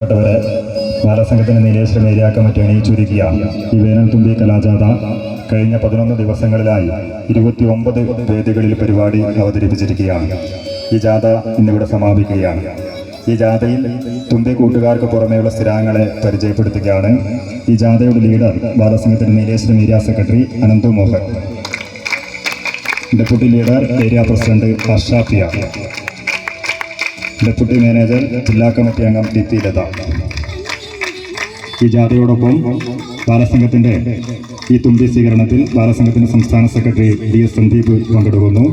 ബാലസംഘത്തിന്റെ Nileshwaram area committee അണിയിച്ചൊരുക്കിയ ഈ വേനൽത്തുമ്പി കലാജാഥ കഴിഞ്ഞ 11 ദിവസങ്ങളിലായി 29 വേദികളിൽ പരിപാടി അവതരിപ്പിച്ചിരിക്കുകയാണ്. ഈ ജാഥ ഇന്നിവിടെ സമാപിക്കുകയാണ്. ഈ ജാഥയിൽ തുമ്പി കൂട്ടുകാർക്ക് പുറമെയുള്ള സ്ഥിരാംഗങ്ങളെ പരിചയപ്പെടുത്തുകയാണ്. ഈ ജാഥയുടെ ലീഡർ ബാലസംഘത്തിന്റെ Nileshwaram area secretary Ananthu Mohan, deputy leader area president Arshafiya, deputy manager ജില്ലാ കമ്മിറ്റി അംഗം ടി ലത. ഈ ജാഥയോടൊപ്പം ബാലസംഘത്തിൻ്റെ ഈ തുമ്പി സ്വീകരണത്തിൽ ബാലസംഘത്തിൻ്റെ സംസ്ഥാന സെക്രട്ടറി DS സന്ദീപ് പങ്കെടുക്കുന്നു.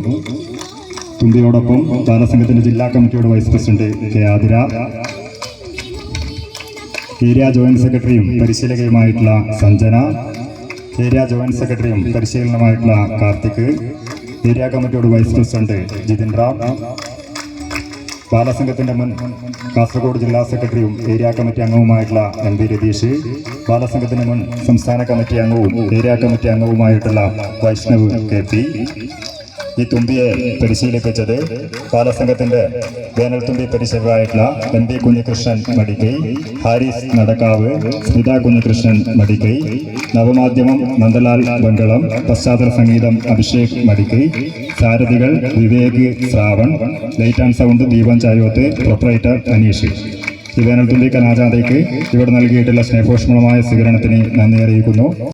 തുമ്പിയോടൊപ്പം ബാലസംഘത്തിൻ്റെ ജില്ലാ കമ്മിറ്റിയുടെ vice president K Athira, area joint സെക്രട്ടറിയും പരിശീലകയുമായിട്ടുള്ള സഞ്ജന, ഏരിയ ജോയിന്റ് സെക്രട്ടറിയും പരിശീലനമായിട്ടുള്ള കാർത്തിക്, ഏരിയ കമ്മിറ്റിയുടെ വൈസ് പ്രസിഡന്റ് ജിതിൻ റാം, ബാലസംഘത്തിൻ്റെ മുൻ കാസർഗോഡ് ജില്ലാ സെക്രട്ടറിയും ഏരിയ കമ്മിറ്റി അംഗവുമായിട്ടുള്ള MB രതീഷ്, ബാലസംഘത്തിൻ്റെ മുൻ സംസ്ഥാന കമ്മിറ്റി അംഗവും ഏരിയ കമ്മിറ്റി അംഗവുമായിട്ടുള്ള വൈഷ്ണവ് KP. ഈ തുമ്പിയെ പരിശീലിപ്പിച്ചത് ബാലസംഘത്തിൻ്റെ വേനൽത്തുമ്പി പരിശീലകരായിട്ടുള്ള MB കുഞ്ഞികൃഷ്ണൻ മടിക്കൈ, ഹാരിസ് നടക്കാവ്, സ്മിത കുഞ്ഞികൃഷ്ണൻ മടിക്കൈ, നവമാധ്യമം നന്ദലാൽ ബംഗളം, പശ്ചാത്തല സംഗീതം അഭിഷേക് മടിക്കൈ, സാരഥികൾ Vivek Shravan, light and sound Deepan Chayoth, proprietor Aneesh. ഈ വേനൽത്തുമ്പി കലാജാഥയ്ക്ക് ഇവിടെ നൽകിയിട്ടുള്ള സ്നേഹോഷ്മളമായ സ്വീകരണത്തിന് നന്ദി അറിയിക്കുന്നു.